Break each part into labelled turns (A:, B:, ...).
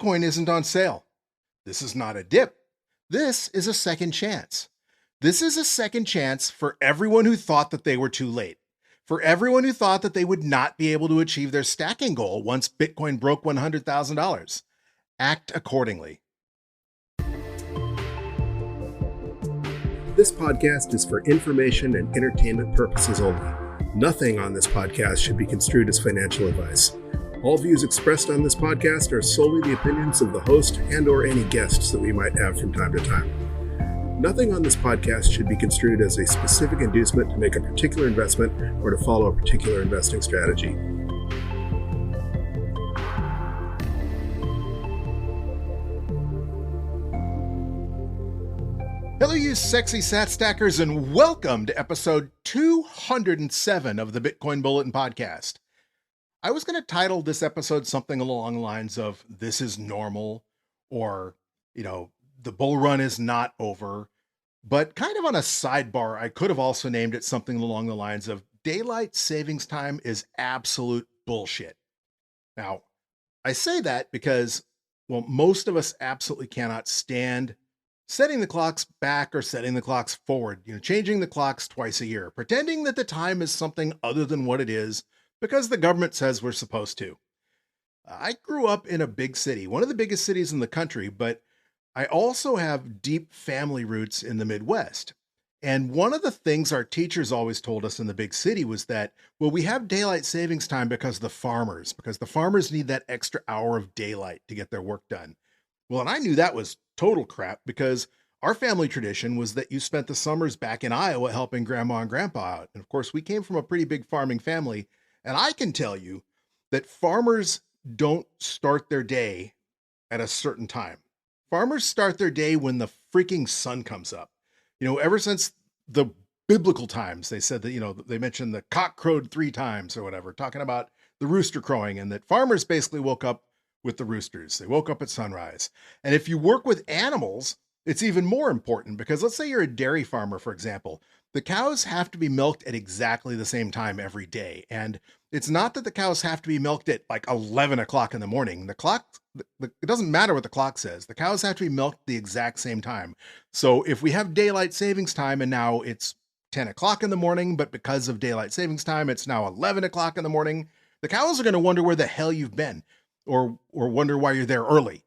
A: Bitcoin isn't on sale. This is not a dip. This is a second chance. This is a second chance for everyone who thought that they were too late. For everyone who thought that they would not be able to achieve their stacking goal once Bitcoin broke $100,000. Act accordingly.
B: This podcast is for information and entertainment purposes only. Nothing on this podcast should be construed as financial advice. All views expressed on this podcast are solely the opinions of the host and/or any guests that we might have from time to time. Nothing on this podcast should be construed as a specific inducement to make a particular investment or to follow a particular investing strategy.
A: Hello, you sexy sat stackers, and welcome to episode 207 of the Bitcoin Bulletin Podcast. I was going to title this episode something along the lines of "This is normal," or, the bull run is not over. But kind of on a sidebar, I could have also named it something along the lines of "Daylight savings time is absolute bullshit." Now, I say that because, most of us absolutely cannot stand setting the clocks back or setting the clocks forward, changing the clocks twice a year, pretending that the time is something other than what it is because the government says we're supposed to. I grew up in a big city, one of the biggest cities in the country, but I also have deep family roots in the Midwest. And one of the things our teachers always told us in the big city was that, we have daylight savings time because the farmers need that extra hour of daylight to get their work done. Well, and I knew that was total crap because our family tradition was that you spent the summers back in Iowa helping grandma and grandpa out. And of course, we came from a pretty big farming family. And I can tell you that farmers don't start their day at a certain time. Farmers start their day when the freaking sun comes up. Ever since the biblical times, they said that, they mentioned the cock crowed 3 times or whatever, talking about the rooster crowing, and that farmers basically woke up with the roosters. They woke up at sunrise. And if you work with animals, it's even more important because let's say you're a dairy farmer, for example. The cows have to be milked at exactly the same time every day. And it's not that the cows have to be milked at like 11 o'clock in the morning. It doesn't matter what the clock says. The cows have to be milked the exact same time. So if we have daylight savings time and now it's 10 o'clock in the morning, but because of daylight savings time, it's now 11 o'clock in the morning, the cows are going to wonder where the hell you've been or wonder why you're there early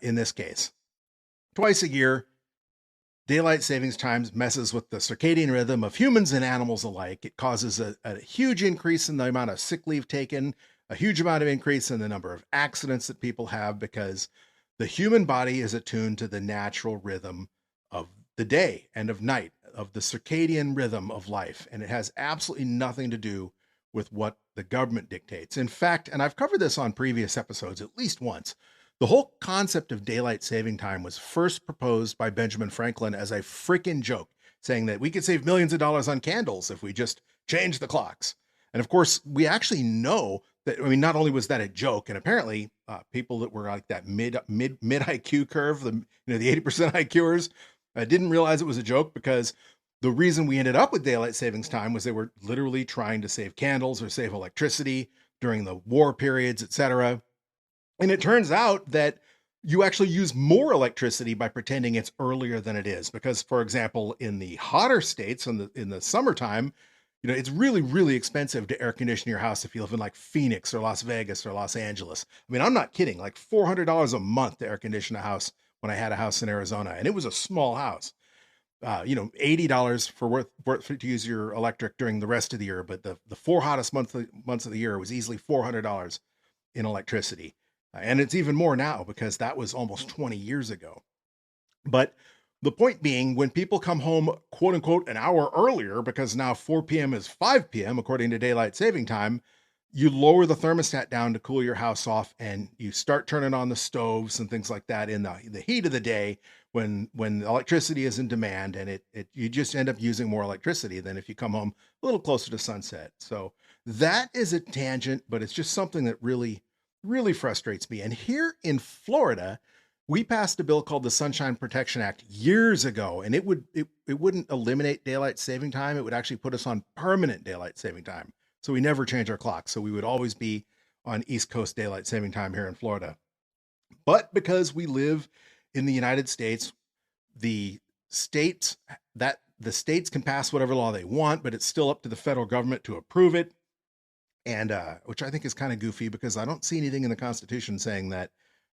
A: in this case. Twice a year, daylight savings time messes with the circadian rhythm of humans and animals alike. It causes a huge increase in the amount of sick leave taken, a huge amount of increase in the number of accidents that people have because the human body is attuned to the natural rhythm of the day and of night, of the circadian rhythm of life. And it has absolutely nothing to do with what the government dictates. In fact, and I've covered this on previous episodes at least once, the whole concept of daylight saving time was first proposed by Benjamin Franklin as a freaking joke, saying that we could save millions of dollars on candles if we just change the clocks. And of course, we actually know that, not only was that a joke, and apparently people that were like that mid IQ curve, the 80% IQers, didn't realize it was a joke because the reason we ended up with daylight savings time was they were literally trying to save candles or save electricity during the war periods, etc. And it turns out that you actually use more electricity by pretending it's earlier than it is. Because, for example, in the hotter states in the summertime, it's really, really expensive to air condition your house if you live in like Phoenix or Las Vegas or Los Angeles. I'm not kidding, like $400 a month to air condition a house when I had a house in Arizona. And it was a small house. $80 to use your electric during the rest of the year. But the 4 hottest months of the year was easily $400 in electricity. And it's even more now because that was almost 20 years ago. But the point being, when people come home, quote unquote, an hour earlier, because now 4 p.m. is 5 p.m. according to daylight saving time, you lower the thermostat down to cool your house off and you start turning on the stoves and things like that in the heat of the day when electricity is in demand, and you just end up using more electricity than if you come home a little closer to sunset. So that is a tangent, but it's just something that really frustrates me. And here in Florida, we passed a bill called the Sunshine Protection Act years ago, and it wouldn't eliminate daylight saving time. It would actually put us on permanent daylight saving time. So we never change our clocks. So we would always be on East Coast daylight saving time here in Florida. But because we live in the United States, the states can pass whatever law they want, but it's still up to the federal government to approve it. And which I think is kind of goofy, because I don't see anything in the Constitution saying that,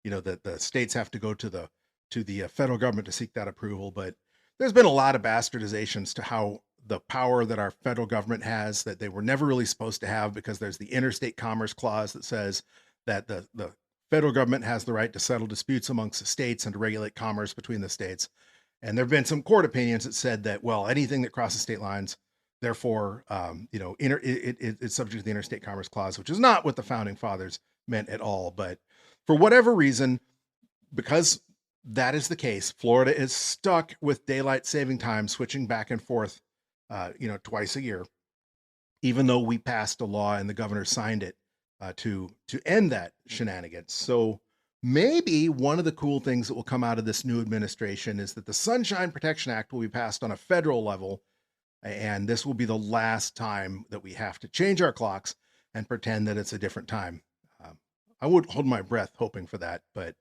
A: that the states have to go to the federal government to seek that approval. But there's been a lot of bastardizations to how the power that our federal government has that they were never really supposed to have, because there's the interstate commerce clause that says that the federal government has the right to settle disputes amongst the states and to regulate commerce between the states. And there have been some court opinions that said that, well, anything that crosses state lines, therefore, it's subject to the interstate commerce clause, which is not what the founding fathers meant at all. But for whatever reason, because that is the case, Florida is stuck with daylight saving time, switching back and forth, twice a year, even though we passed a law and the governor signed it to end that shenanigans. So maybe one of the cool things that will come out of this new administration is that the Sunshine Protection Act will be passed on a federal level. And this will be the last time that we have to change our clocks and pretend that it's a different time. I would hold my breath hoping for that, but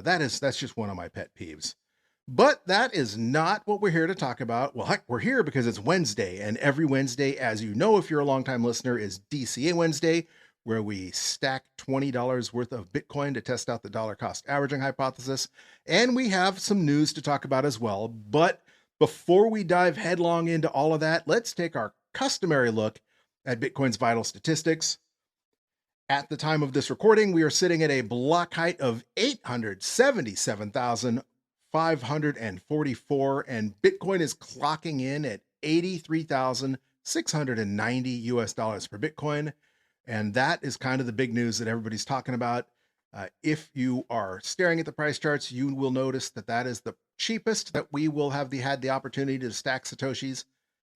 A: that's just one of my pet peeves. But that is not what we're here to talk about. Well, heck, we're here because it's Wednesday, and every Wednesday, as you know, if you're a longtime listener, is DCA Wednesday, where we stack $20 worth of Bitcoin to test out the dollar cost averaging hypothesis. And we have some news to talk about as well. But before we dive headlong into all of that, let's take our customary look at Bitcoin's vital statistics. At the time of this recording, we are sitting at a block height of 877,544, and Bitcoin is clocking in at $83,690 per Bitcoin. And that is kind of the big news that everybody's talking about. If you are staring at the price charts, you will notice that that is the cheapest that we will have had the opportunity to stack Satoshis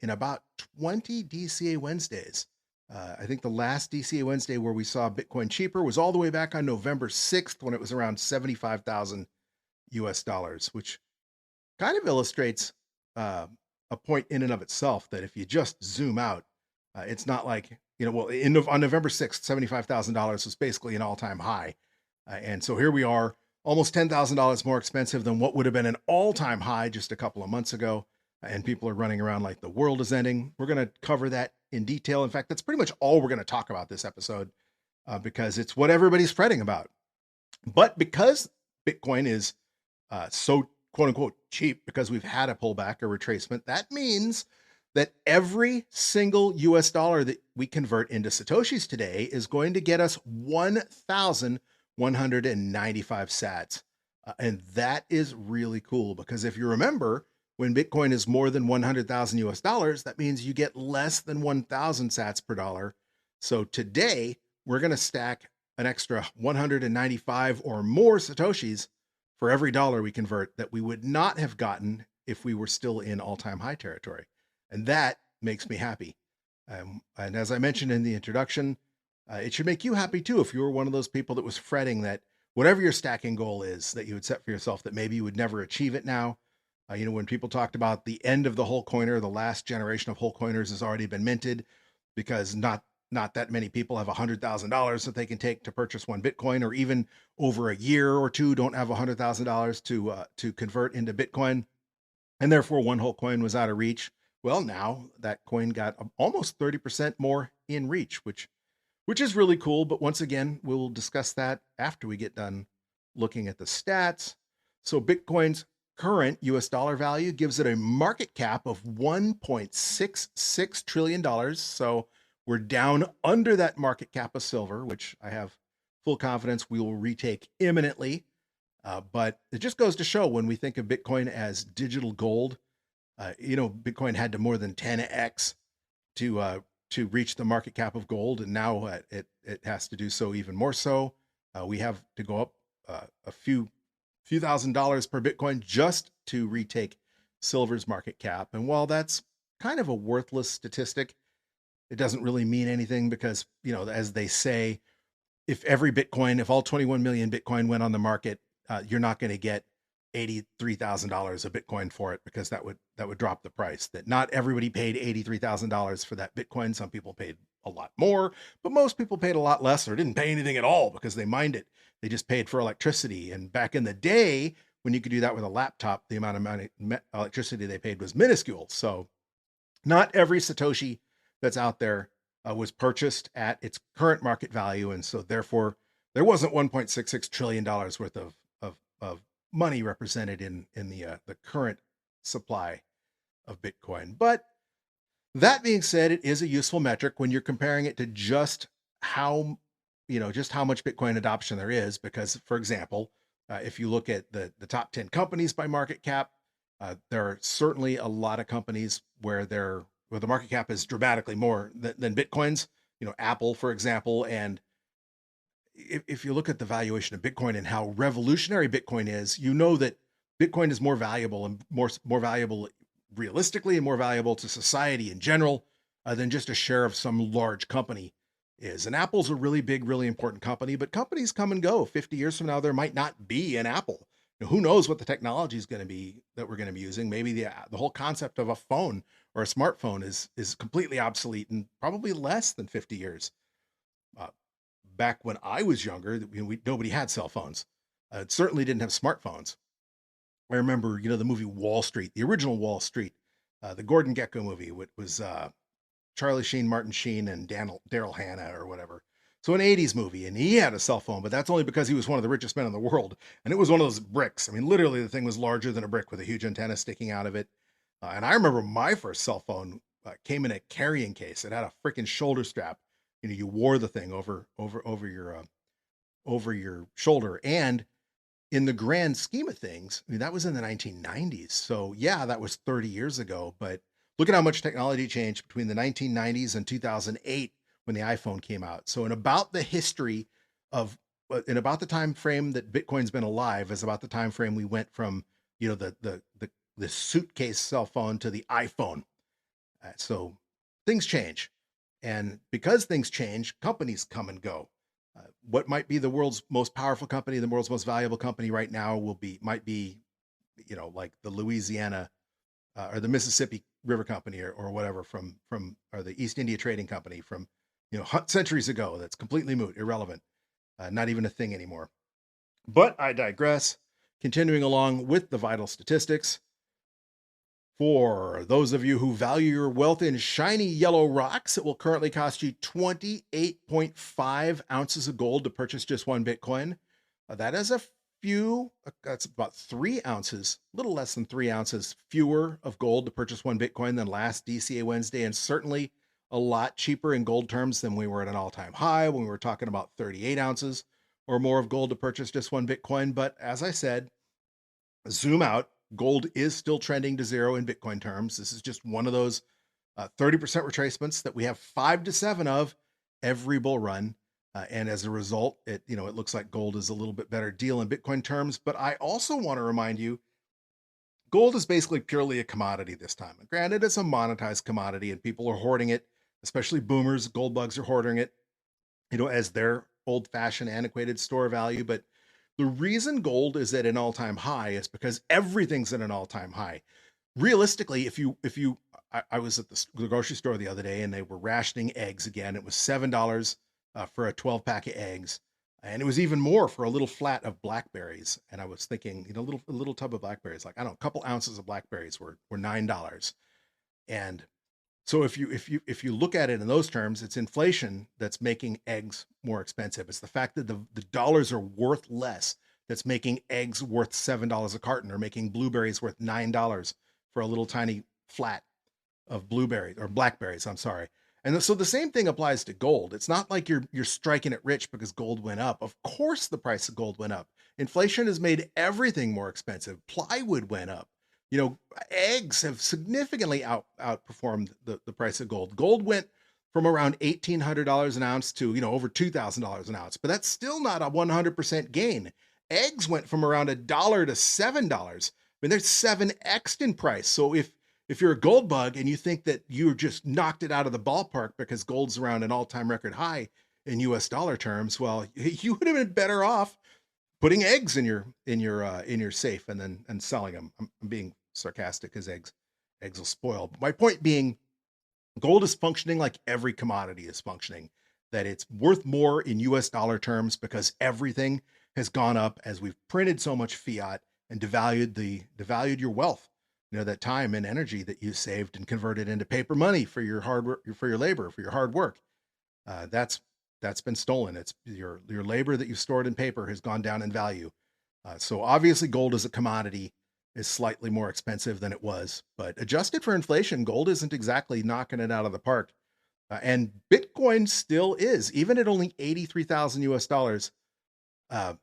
A: in about 20 DCA Wednesdays. I think the last DCA Wednesday where we saw Bitcoin cheaper was all the way back on November 6th, when it was around $75,000, which kind of illustrates a point in and of itself, that if you just zoom out, it's not like, on November 6th, $75,000 was basically an all-time high. And so here we are, almost $10,000 more expensive than what would have been an all-time high just a couple of months ago. And people are running around like the world is ending. We're going to cover that in detail. In fact, that's pretty much all we're going to talk about this episode, because it's what everybody's fretting about. But because Bitcoin is so quote unquote cheap, because we've had a pullback or retracement, that means that every single US dollar that we convert into Satoshis today is going to get us 1,195 sats. And that is really cool, because if you remember, when Bitcoin is more than 100,000 US dollars, that means you get less than 1,000 sats per dollar. So today we're going to stack an extra 195 or more Satoshis for every dollar we convert that we would not have gotten if we were still in all-time high territory. And that makes me happy. And as I mentioned in the introduction, it should make you happy too, if you were one of those people that was fretting that whatever your stacking goal is that you had set for yourself, that maybe you would never achieve it now. When people talked about the end of the whole coiner, the last generation of whole coiners has already been minted, because not that many people have $100,000 that they can take to purchase one Bitcoin, or even over a year or two don't have $100,000 to convert into Bitcoin, and therefore one whole coin was out of reach. Well, now that coin got almost 30% more in reach, which is really cool. But once again, we'll discuss that after we get done looking at the stats. So Bitcoin's current US dollar value gives it a market cap of $1.66 trillion. So we're down under that market cap of silver, which I have full confidence we will retake imminently. But it just goes to show, when we think of Bitcoin as digital gold, Bitcoin had to more than 10x to reach the market cap of gold, and now it has to do so even more so. We have to go up a few $1,000s per Bitcoin just to retake silver's market cap. And while that's kind of a worthless statistic, it doesn't really mean anything, because, as they say, if all 21 million Bitcoin went on the market, you're not going to get $83,000 a Bitcoin for it, because that would drop the price. That not everybody paid $83,000 for that Bitcoin. Some people paid a lot more, but most people paid a lot less or didn't pay anything at all because they mined it. They just paid for electricity. And back in the day, when you could do that with a laptop, the amount of money, electricity they paid was minuscule. So not every Satoshi that's out there was purchased at its current market value. And so therefore, there wasn't $1.66 trillion worth of money represented in the current supply of Bitcoin. But that being said, it is a useful metric when you're comparing it to just how much Bitcoin adoption there is. Because, for example, if you look at the top 10 companies by market cap, there are certainly a lot of companies where the market cap is dramatically more than Bitcoin's. Apple, for example. And if you look at the valuation of Bitcoin and how revolutionary Bitcoin is, you know that Bitcoin is more valuable and more valuable realistically and more valuable to society in general than just a share of some large company is. And Apple's a really big, really important company, but companies come and go. 50 years from now, there might not be an Apple. Who knows what the technology is going to be that we're going to be using? Maybe the whole concept of a phone or a smartphone is completely obsolete in probably less than 50 years. Back when I was younger, nobody had cell phones. It certainly didn't have smartphones. I remember, the movie Wall Street, the original Wall Street, the Gordon Gekko movie, which was Charlie Sheen, Martin Sheen, and Daryl Hannah or whatever. So an 80s movie, and he had a cell phone, but that's only because he was one of the richest men in the world. And it was one of those bricks. I mean, literally the thing was larger than a brick with a huge antenna sticking out of it. And I remember my first cell phone came in a carrying case. It had a freaking shoulder strap. You wore the thing over your shoulder. And in the grand scheme of things, I mean, that was in the 1990s. So yeah, that was 30 years ago. But look at how much technology changed between the 1990s and 2008 when the iPhone came out. So in about the time frame that Bitcoin's been alive is about the time frame we went from the suitcase cell phone to the iPhone. So things change. And because things change, companies come and go. What might be the world's most powerful company, the world's most valuable company right now might be, like the Louisiana or the Mississippi River Company or whatever or the East India Trading Company from, centuries ago. That's completely moot, irrelevant, not even a thing anymore. But I digress. Continuing along with the vital statistics. For those of you who value your wealth in shiny yellow rocks, it will currently cost you 28.5 ounces of gold to purchase just one Bitcoin. That is that's about 3 ounces, a little less than 3 ounces fewer of gold to purchase one Bitcoin than last DCA Wednesday, and certainly a lot cheaper in gold terms than we were at an all-time high when we were talking about 38 ounces or more of gold to purchase just one Bitcoin. But as I said, zoom out. Gold is still trending to zero in Bitcoin terms. This is just one of those 30% retracements that we have 5 to 7 of every bull run. And as a result, it looks like gold is a little bit better deal in Bitcoin terms. But I also want to remind you, gold is basically purely a commodity this time. Granted, it's a monetized commodity and people are hoarding it, especially boomers. Gold bugs are hoarding it, as their old-fashioned antiquated store value. But the reason gold is at an all-time high is because everything's at an all-time high. Realistically, I was at the grocery store the other day and they were rationing eggs again. It was $7 for a 12-pack of eggs. And it was even more for a little flat of blackberries. And I was thinking, a little tub of blackberries, like, I don't know, a couple ounces of blackberries were $9. And so if you look at it in those terms, it's inflation that's making eggs more expensive. It's the fact that the dollars are worth less that's making eggs worth $7 a carton, or making blueberries worth $9 for a little tiny flat of blueberries or blackberries. I'm sorry. And so the same thing applies to gold. It's not like you're striking it rich because gold went up. Of course, the price of gold went up. Inflation has made everything more expensive. Plywood went up. Eggs have significantly outperformed the price of gold. Gold went from around $1,800 an ounce to, over $2,000 an ounce, but that's still not a 100% gain. Eggs went from around $1 to $7. I mean, they're 7x'd in price. So if you're a gold bug and you think that you just knocked it out of the ballpark because gold's around an all-time record high in US dollar terms, well, you would have been better off putting eggs in your safe and selling them. I'm being sarcastic because eggs will spoil. But my point being, Gold is functioning like every commodity is functioning, that it's worth more in US dollar terms because everything has gone up as we've printed so much fiat and devalued your wealth. That time and energy that you saved and converted into paper money for your hard work, for your labor, for your hard work. That's been stolen. It's your labor that you stored in paper has gone down in value. So obviously gold as a commodity is slightly more expensive than it was, but adjusted for inflation, gold isn't exactly knocking it out of the park. And Bitcoin still is, even at only 83,000 US dollars. I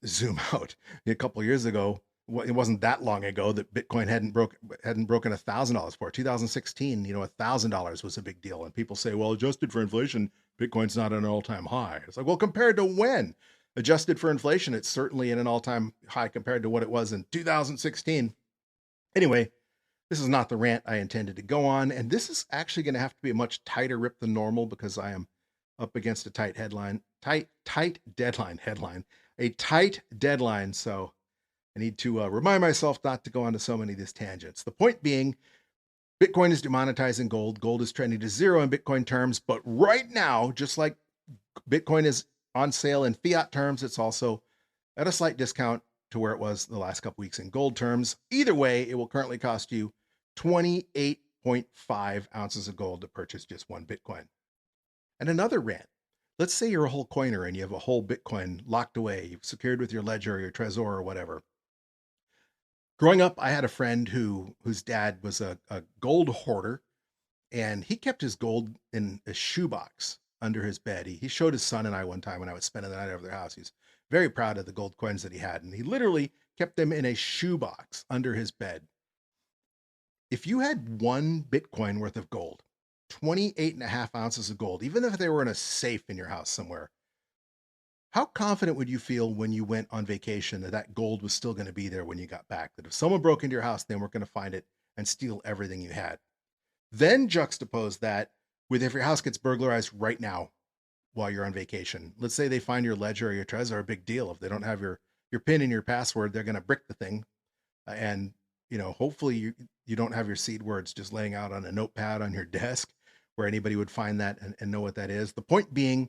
A: zoom out a couple of years ago. It wasn't that long ago that Bitcoin hadn't broken $1,000 for 2016. $1,000 was a big deal. And people say, well, adjusted for inflation, Bitcoin's not at an all-time high. It's like, well, compared to when? Adjusted for inflation, it's certainly at an all-time high compared to what it was in 2016. Anyway, this is not the rant I intended to go on. And this is actually going to have to be a much tighter rip than normal because I am up against a tight deadline. So I need to remind myself not to go onto so many of these tangents. The point being, Bitcoin is demonetizing gold. Gold is trending to zero in Bitcoin terms. But right now, just like Bitcoin is on sale in fiat terms, it's also at a slight discount to where it was the last couple weeks in gold terms. Either way, it will currently cost you 28.5 ounces of gold to purchase just one Bitcoin. And another rant. Let's say you're a whole coiner and you have a whole Bitcoin locked away, you've secured with your ledger or your Trezor or whatever. Growing up, I had a friend whose dad was a gold hoarder, and he kept his gold in a shoebox under his bed. He showed his son and I one time when I was spending the night over their house. He's very proud of the gold coins that he had, and he literally kept them in a shoebox under his bed. If you had one Bitcoin worth of gold, 28.5 ounces of gold, even if they were in a safe in your house somewhere, how confident would you feel when you went on vacation that gold was still going to be there when you got back? That if someone broke into your house, they weren't going to find it and steal everything you had. Then juxtapose that with if your house gets burglarized right now while you're on vacation. Let's say they find your ledger or your Trezor, a big deal. If they don't have your PIN and your password, they're going to brick the thing. And hopefully you don't have your seed words just laying out on a notepad on your desk where anybody would find that and know what that is. The point being,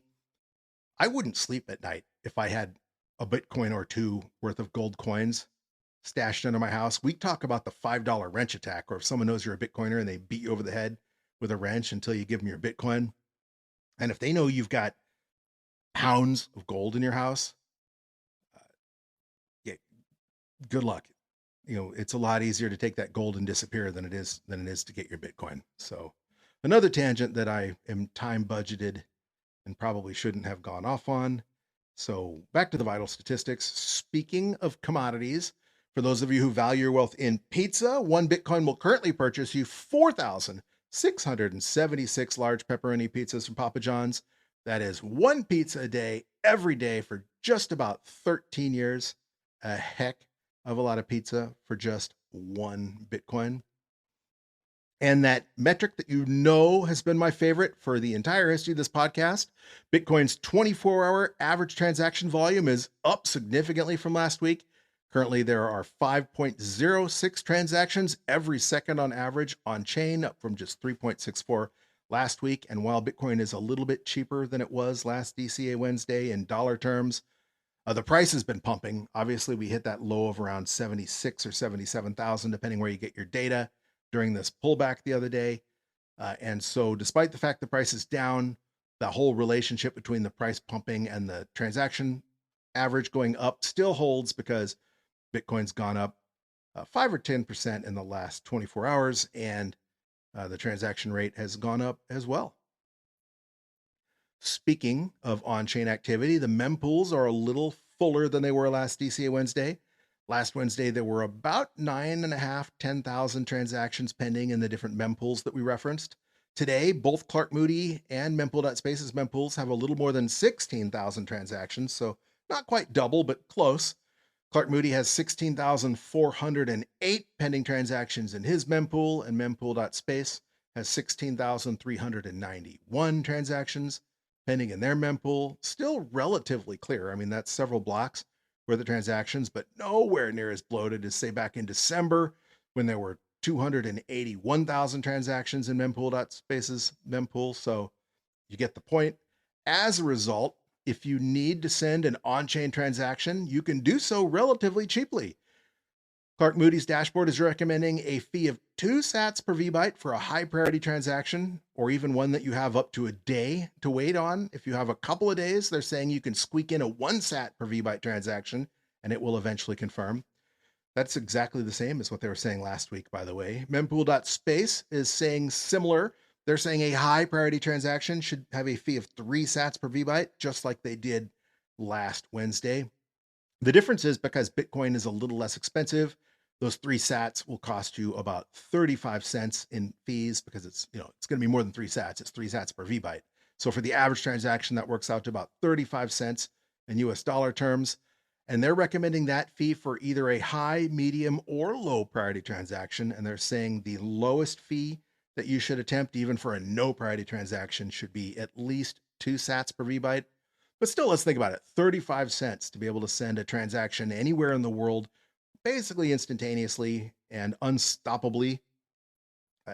A: I wouldn't sleep at night if I had a Bitcoin or two worth of gold coins stashed under my house. We talk about the $5 wrench attack, or if someone knows you're a Bitcoiner and they beat you over the head with a wrench until you give them your Bitcoin. And if they know you've got pounds of gold in your house, yeah, good luck. It's a lot easier to take that gold and disappear than it is to get your Bitcoin. So another tangent that I am time budgeted and probably shouldn't have gone off on. So back to the vital statistics. Speaking of commodities, for those of you who value your wealth in pizza, one Bitcoin will currently purchase you 4,676 large pepperoni pizzas from Papa John's. That is one pizza a day, every day for just about 13 years. A heck of a lot of pizza for just one Bitcoin. And that metric that has been my favorite for the entire history of this podcast, Bitcoin's 24-hour average transaction volume is up significantly from last week. Currently, there are 5.06 transactions every second on average on chain, up from just 3.64 last week. And while Bitcoin is a little bit cheaper than it was last DCA Wednesday in dollar terms, the price has been pumping. Obviously, we hit that low of around 76 or 77,000, depending where you get your data, during this pullback the other day. And so despite the fact the price is down, the whole relationship between the price pumping and the transaction average going up still holds, because Bitcoin's gone up 5 or 10% in the last 24 hours, and the transaction rate has gone up as well. Speaking of on-chain activity, the mempools are a little fuller than they were last DCA Wednesday. Last Wednesday, there were about 10,000 transactions pending in the different mempools that we referenced. Today, both Clark Moody and mempool.space's mempools have a little more than 16,000 transactions, so not quite double, but close. Clark Moody has 16,408 pending transactions in his mempool, and mempool.space has 16,391 transactions pending in their mempool. Still relatively clear. I mean, that's several blocks for the transactions, but nowhere near as bloated as, say, back in December when there were 281,000 transactions in mempool.space's mempool. So you get the point. As a result, if you need to send an on-chain transaction, you can do so relatively cheaply. Clark Moody's dashboard is recommending a fee of 2 sats per VByte for a high priority transaction, or even one that you have up to a day to wait on. If you have a couple of days, they're saying you can squeak in a 1 sat per VByte transaction and it will eventually confirm. That's exactly the same as what they were saying last week, by the way. Mempool.space is saying similar. They're saying a high priority transaction should have a fee of 3 sats per VByte, just like they did last Wednesday. The difference is because Bitcoin is a little less expensive, those 3 sats will cost you about 35 cents in fees because it's going to be more than 3 sats. It's 3 sats per VByte. So for the average transaction, that works out to about 35 cents in US dollar terms. And they're recommending that fee for either a high, medium, or low priority transaction. And they're saying the lowest fee that you should attempt, even for a no priority transaction, should be at least 2 sats per VByte. But still, let's think about it. 35 cents to be able to send a transaction anywhere in the world, basically instantaneously and unstoppably,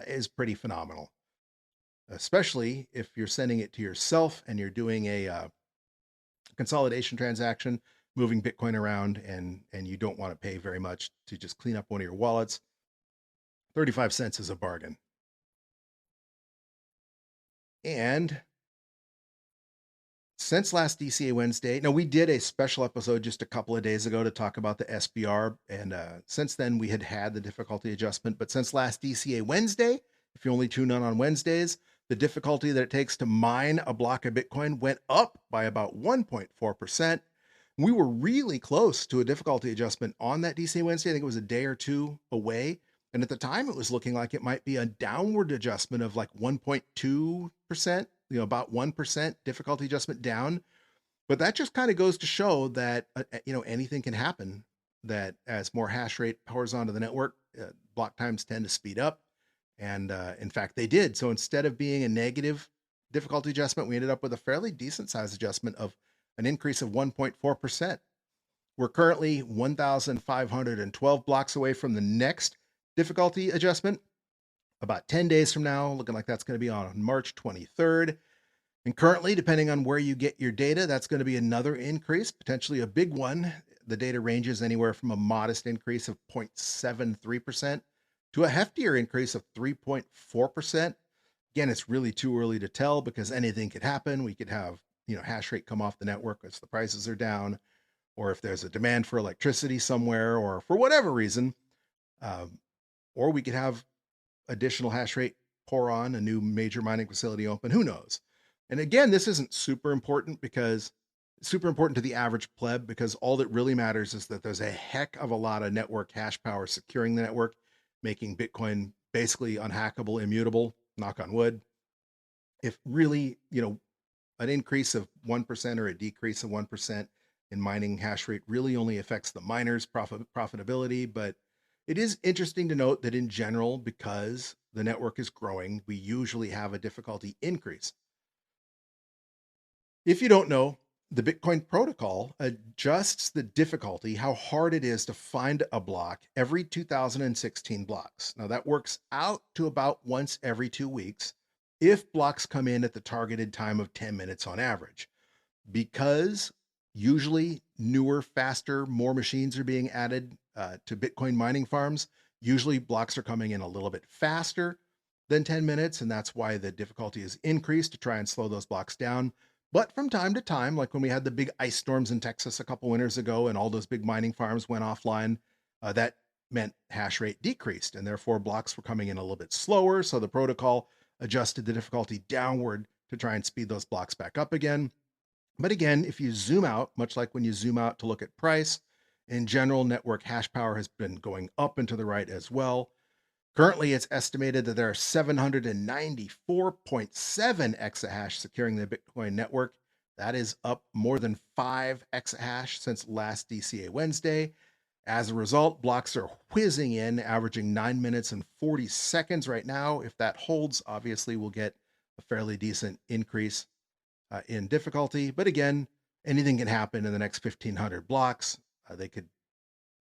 A: is pretty phenomenal. Especially if you're sending it to yourself and you're doing a consolidation transaction, moving Bitcoin around, and you don't want to pay very much to just clean up one of your wallets. 35 cents is a bargain. And since last DCA Wednesday, now we did a special episode just a couple of days ago to talk about the SBR, and since then we had the difficulty adjustment. But since last DCA Wednesday, if you only tune in on Wednesdays, the difficulty that it takes to mine a block of Bitcoin went up by about 1.4%. We were really close to a difficulty adjustment on that DCA Wednesday. I think it was a day or two away. And at the time, it was looking like it might be a downward adjustment of like 1.2%, about 1% difficulty adjustment down. But that just kind of goes to show that, anything can happen, that as more hash rate pours onto the network, block times tend to speed up. And in fact, they did. So instead of being a negative difficulty adjustment, we ended up with a fairly decent size adjustment of an increase of 1.4%. We're currently 1,512 blocks away from the next difficulty adjustment. About 10 days from now, looking like that's going to be on March 23rd. And currently, depending on where you get your data, that's going to be another increase, potentially a big one. The data ranges anywhere from a modest increase of 0.73% to a heftier increase of 3.4%. Again, it's really too early to tell because anything could happen. We could have hash rate come off the network as the prices are down, or if there's a demand for electricity somewhere, or for whatever reason, or we could have additional hash rate pour on, a new major mining facility open, who knows? And again, this isn't super important to the average pleb, because all that really matters is that there's a heck of a lot of network hash power securing the network, making Bitcoin basically unhackable, immutable, knock on wood. If really, an increase of 1% or a decrease of 1% in mining hash rate really only affects the miners' profitability. But it is interesting to note that in general, because the network is growing, we usually have a difficulty increase. If you don't know, the Bitcoin protocol adjusts the difficulty, how hard it is to find a block, every 2016 blocks. Now that works out to about once every 2 weeks if blocks come in at the targeted time of 10 minutes on average. Because usually newer, faster, more machines are being added to Bitcoin mining farms, usually blocks are coming in a little bit faster than 10 minutes, and that's why the difficulty is increased to try and slow those blocks down. But from time to time, like when we had the big ice storms in Texas a couple winters ago and all those big mining farms went offline, that meant hash rate decreased, and therefore blocks were coming in a little bit slower. So the protocol adjusted the difficulty downward to try and speed those blocks back up again. But again, if you zoom out, much like when you zoom out to look at price, in general, network hash power has been going up and to the right as well. Currently, it's estimated that there are 794.7 exahash securing the Bitcoin network. That is up more than 5 exahash since last DCA Wednesday. As a result, blocks are whizzing in, averaging 9 minutes and 40 seconds right now. If that holds, obviously we'll get a fairly decent increase in difficulty. But again, anything can happen in the next 1,500 blocks. They could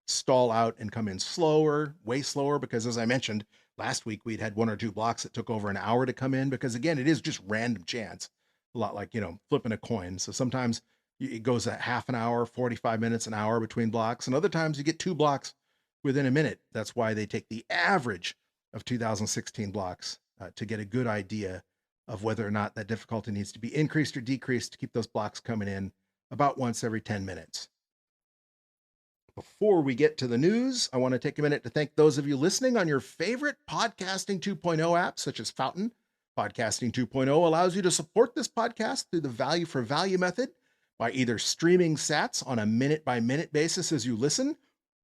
A: stall out and come in slower, way slower, because as I mentioned last week, we'd had one or two blocks that took over an hour to come in, because again, it is just random chance, a lot like, flipping a coin. So sometimes it goes a half an hour, 45 minutes, an hour between blocks, and other times you get two blocks within a minute. That's why they take the average of 2016 blocks to get a good idea of whether or not that difficulty needs to be increased or decreased to keep those blocks coming in about once every 10 minutes. Before we get to the news, I want to take a minute to thank those of you listening on your favorite Podcasting 2.0 apps, such as Fountain. Podcasting 2.0 allows you to support this podcast through the value for value method by either streaming sats on a minute-by-minute basis as you listen,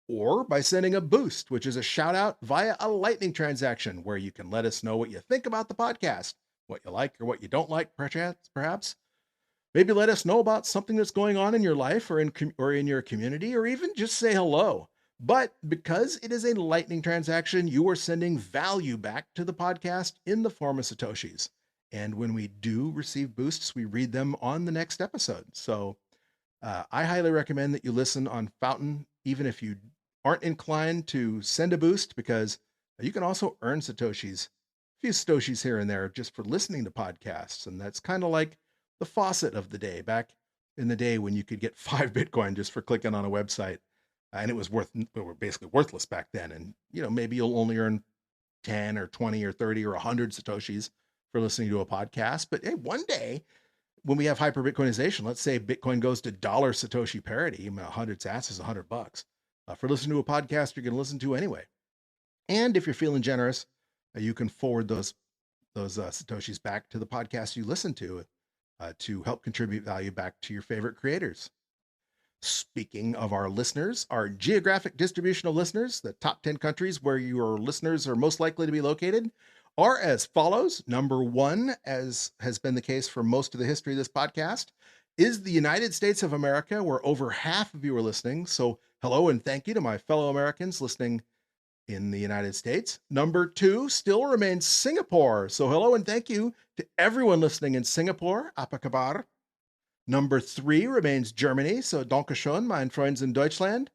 A: or by sending a boost, which is a shout out via a Lightning transaction where you can let us know what you think about the podcast, what you like or what you don't like, perhaps. Maybe let us know about something that's going on in your life or in your community, or even just say hello. But because it is a Lightning transaction, you are sending value back to the podcast in the form of Satoshis. And when we do receive boosts, we read them on the next episode. So I highly recommend that you listen on Fountain, even if you aren't inclined to send a boost, because you can also earn Satoshis, a few Satoshis here and there just for listening to podcasts. And that's kind of like the faucet of the day, back in the day when you could get 5 Bitcoin just for clicking on a website. And it was basically worthless back then. And, maybe you'll only earn 10 or 20 or 30 or 100 Satoshis for listening to a podcast. But hey, one day when we have hyper Bitcoinization, let's say Bitcoin goes to dollar Satoshi parity, 100 sats is $100 for listening to a podcast you're going to listen to anyway. And if you're feeling generous, you can forward those Satoshis back to the podcast you listen to help contribute value back to your favorite creators. Speaking of our listeners, our geographic distribution of listeners, the top 10 countries where your listeners are most likely to be located, are as follows. Number 1, as has been the case for most of the history of this podcast, is the United States of America, where over half of you are listening. So hello and thank you to my fellow Americans listening in the United States. Number 2 still remains Singapore. So hello and thank you to everyone listening in Singapore. Apa kabar? Number 3 remains Germany. So Dankeschön, mein Freunds in Deutschland.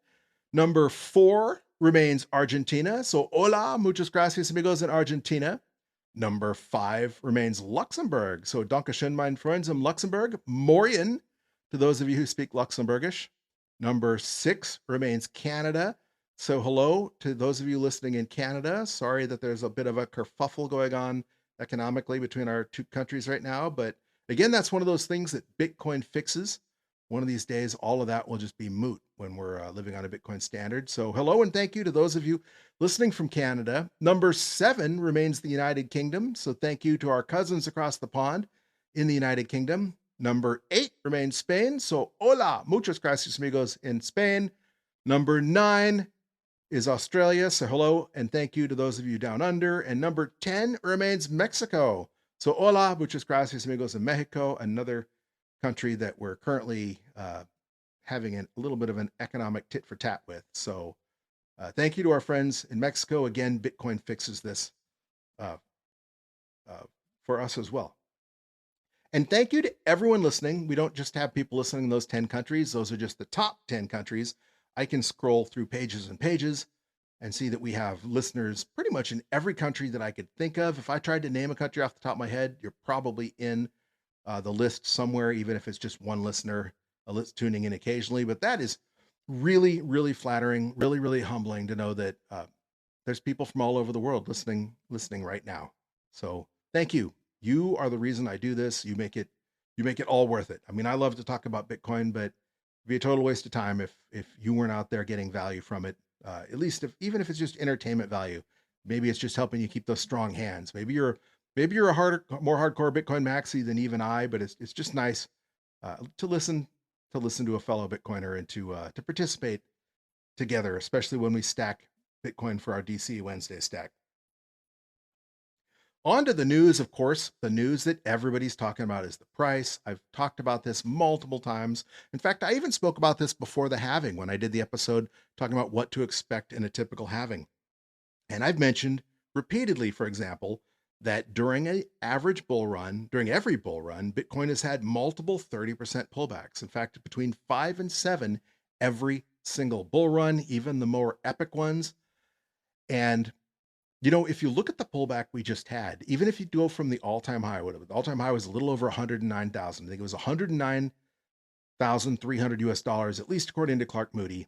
A: Number 4 remains Argentina. So hola, muchas gracias amigos in Argentina. Number 5 remains Luxembourg. So Dankeschön, mein Freunds in Luxembourg. Morgen to those of you who speak Luxembourgish. Number 6 remains Canada. So hello to those of you listening in Canada. Sorry that there's a bit of a kerfuffle going on economically between our two countries right now. But again, that's one of those things that Bitcoin fixes. One of these days, all of that will just be moot when we're living on a Bitcoin standard. So hello and thank you to those of you listening from Canada. Number 7 remains the United Kingdom. So thank you to our cousins across the pond in the United Kingdom. Number 8 remains Spain. So hola, muchas gracias amigos in Spain. Number 9 is Australia. So hello and thank you to those of you down under. And number 10 remains Mexico. So hola, muchas gracias amigos in Mexico, another country that we're currently having a little bit of an economic tit for tat with. So thank you to our friends in Mexico. Again, Bitcoin fixes this for us as well. And thank you to everyone listening. We don't just have people listening in those 10 countries. Those are just the top 10 countries. I can scroll through pages and pages and see that we have listeners pretty much in every country that I could think of. If I tried to name a country off the top of my head, you're probably in the list somewhere, even if it's just one listener tuning in occasionally. But that is really, really flattering, really, really humbling to know that there's people from all over the world listening right now. So thank you. You are the reason I do this. You make it all worth it. I mean, I love to talk about Bitcoin, but it'd be a total waste of time if you weren't out there getting value from it. At least even if it's just entertainment value. Maybe it's just helping you keep those strong hands. Maybe you're a more hardcore Bitcoin maxi than even I, but it's just nice to listen to a fellow Bitcoiner and to participate together, especially when we stack Bitcoin for our DCA Wednesday stack. On to the news, of course. The news that everybody's talking about is the price. I've talked about this multiple times. In fact, I even spoke about this before the halving when I did the episode talking about what to expect in a typical halving. And I've mentioned repeatedly, for example, that during an average bull run, during every bull run, Bitcoin has had multiple 30% pullbacks. In fact, between 5 and 7 every single bull run, even the more epic ones. And, if you look at the pullback we just had, even if you go from the all-time high, whatever, the all-time high was a little over 109,000. I think it was 109,300 US dollars, at least according to Clark Moody.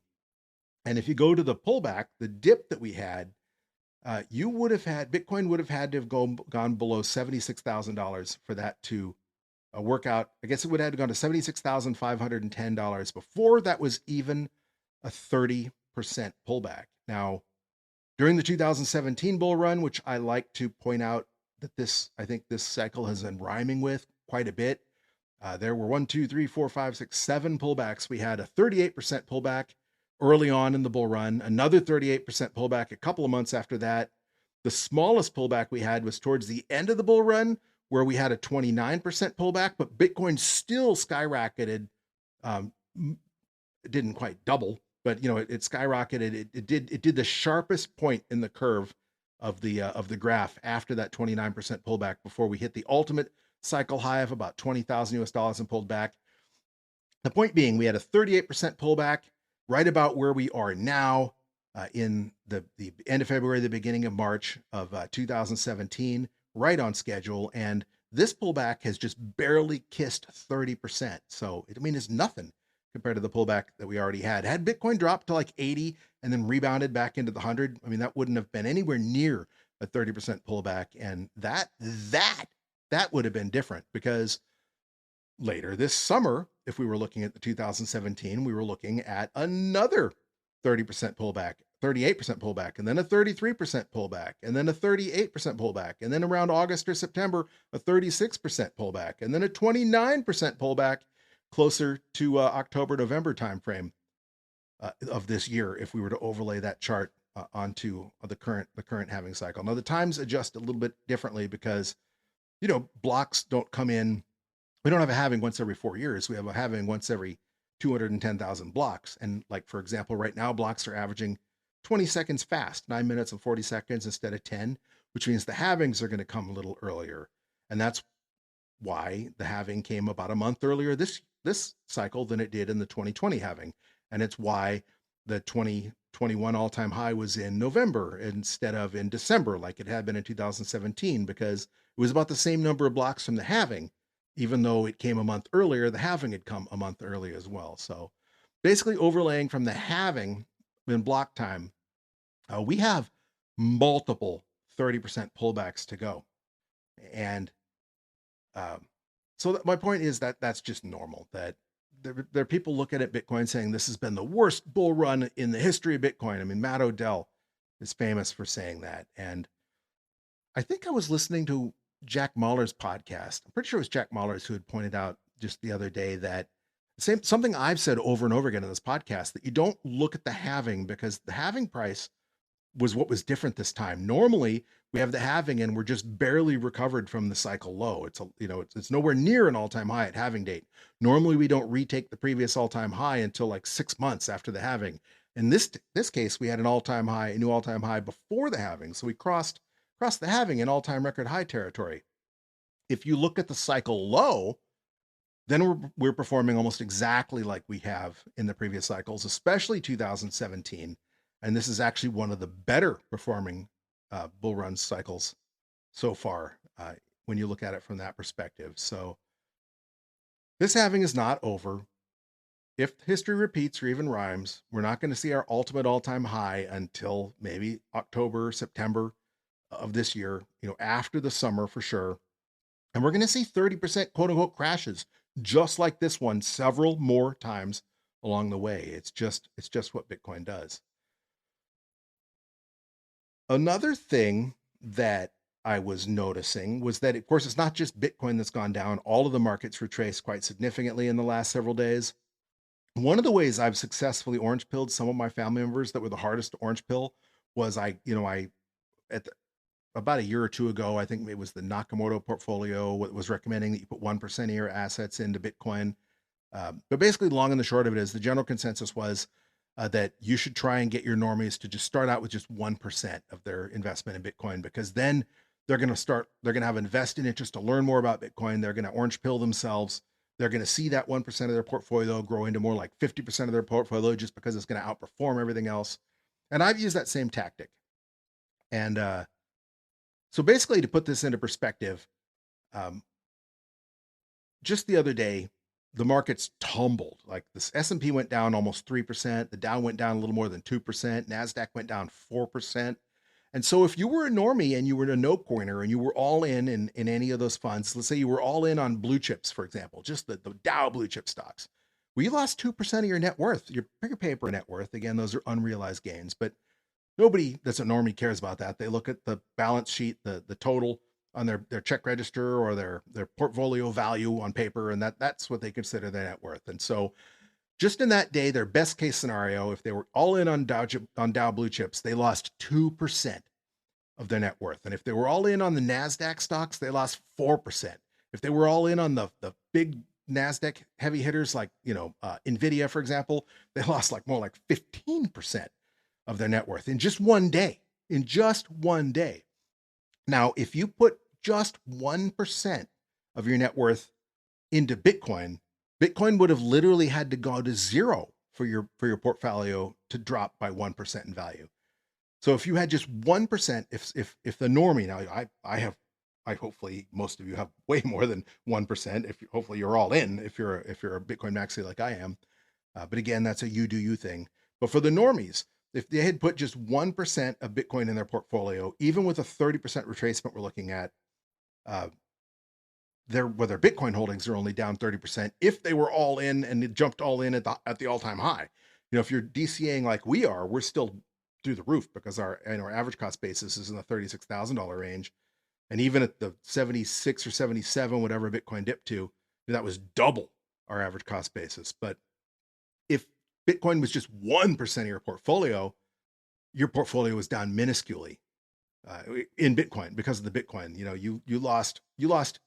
A: And if you go to the pullback, the dip that we had, Bitcoin would have had to have gone below $76,000 for that to work out. I guess it would have gone to $76,510 before that was even a 30% pullback. Now, during the 2017 bull run, which I like to point out that I think this cycle has been rhyming with quite a bit. There were 1, 2, 3, 4, 5, 6, 7 pullbacks. We had a 38% pullback early on in the bull run, another 38% pullback a couple of months after that. The smallest pullback we had was towards the end of the bull run, where we had a 29% pullback, but Bitcoin still skyrocketed. It didn't quite double, but it skyrocketed. It did the sharpest point in the curve of the graph after that 29% pullback before we hit the ultimate cycle high of about 20,000 US dollars and pulled back. The point being, we had a 38% pullback right about where we are now in the end of February, the beginning of March of 2017, right on schedule. And this pullback has just barely kissed 30%. So, it's nothing compared to the pullback that we already had. Had Bitcoin dropped to like 80 and then rebounded back into the 100, that wouldn't have been anywhere near a 30% pullback. And that would have been different, because later this summer, if we were looking at the 2017, we were looking at another 30% pullback, 38% pullback, and then a 33% pullback, and then a 38% pullback, and then around August or September, a 36% pullback, and then a 29% pullback closer to October, November timeframe of this year, if we were to overlay that chart onto the current halving cycle. Now, the times adjust a little bit differently because, blocks don't come in. We don't have a halving once every 4 years. We have a halving once every 210,000 blocks. And like, for example, right now, blocks are averaging 20 seconds fast, 9 minutes and 40 seconds instead of 10, which means the halvings are going to come a little earlier. And that's why the halving came about a month earlier this cycle than it did in the 2020 halving. And it's why the 2021 all-time high was in November instead of in December, like it had been in 2017, because it was about the same number of blocks from the halving. Even though it came a month earlier, the halving had come a month earlier as well. So basically overlaying from the halving in block time, we have multiple 30% pullbacks to go. And so my point is that that's just normal, that there are people looking at Bitcoin saying this has been the worst bull run in the history of Bitcoin. Matt Odell is famous for saying that. And I think I was listening to Jack Mallers' podcast. I'm pretty sure it was Jack Mallers who had pointed out just the other day that something I've said over and over again in this podcast, that you don't look at the halving, because the halving price was what was different this time. Normally we have the halving and we're just barely recovered from the cycle low. It's nowhere near an all-time high at halving date. Normally we don't retake the previous all-time high until like 6 months after the halving. In this case, we had a new all-time high before the halving. So we crossed the halving in all-time record high territory. If you look at the cycle low, then we're performing almost exactly like we have in the previous cycles, especially 2017. And this is actually one of the better performing bull run cycles so far when you look at it from that perspective. So this halving is not over. If history repeats or even rhymes, we're not going to see our ultimate all-time high until maybe October, September of this year, after the summer for sure. And we're going to see 30% quote unquote crashes, just like this one, several more times along the way. It's just what Bitcoin does. Another thing that I was noticing was that, of course, it's not just Bitcoin that's gone down. All of the markets retraced quite significantly in the last several days. One of the ways I've successfully orange pilled some of my family members that were the hardest to orange pill was about a year or two ago, I think it was the Nakamoto portfolio was recommending that you put 1% of your assets into Bitcoin. But basically, long and the short of it is, the general consensus was that you should try and get your normies to just start out with just 1% of their investment in Bitcoin, because then they're going to have a vested interest to learn more about Bitcoin. They're going to orange pill themselves They're going to see that 1% of their portfolio grow into more like 50% of their portfolio just because it's going to outperform everything else. And I've used that same tactic. And so basically, to put this into perspective, just the other day, the markets tumbled. Like this S&P went down almost 3%. The Dow went down a little more than 2%. NASDAQ went down 4%. And so if you were a normie and you were a no coiner and you were all in any of those funds, let's say you were all in on blue chips, for example, just the Dow blue chip stocks, well, you lost 2% of your net worth, your bigger paper net worth. Again, those are unrealized gains, but nobody that's a normie cares about that. They look at the balance sheet, the total on their check register or their portfolio value on paper, and that's what they consider their net worth. And so just in that day, their best case scenario, if they were all in on Dow blue chips, they lost 2% of their net worth. And if they were all in on the NASDAQ stocks, they lost 4%. If they were all in on the big NASDAQ heavy hitters like, NVIDIA, for example, they lost more like 15% of their net worth in just one day. Now, if you put just 1% of your net worth into Bitcoin, Bitcoin would have literally had to go to zero for your portfolio to drop by 1% in value. So if you had just 1%, if the normie, now I hopefully most of you have way more than 1%. Hopefully you're all in if you're a Bitcoin maxi like I am. But again, that's a you do you thing. But for the normies, if they had put just 1% of Bitcoin in their portfolio, even with a 30% retracement we're looking at, their Bitcoin holdings are only down 30% if they were all in and it jumped all in at the all-time high. If you're DCAing like we are, we're still through the roof because our average cost basis is in the $36,000 range. And even at the 76 or 77, whatever Bitcoin dipped to, that was double our average cost basis. But if Bitcoin was just 1% of your portfolio was down minusculely in Bitcoin because of the Bitcoin. You lost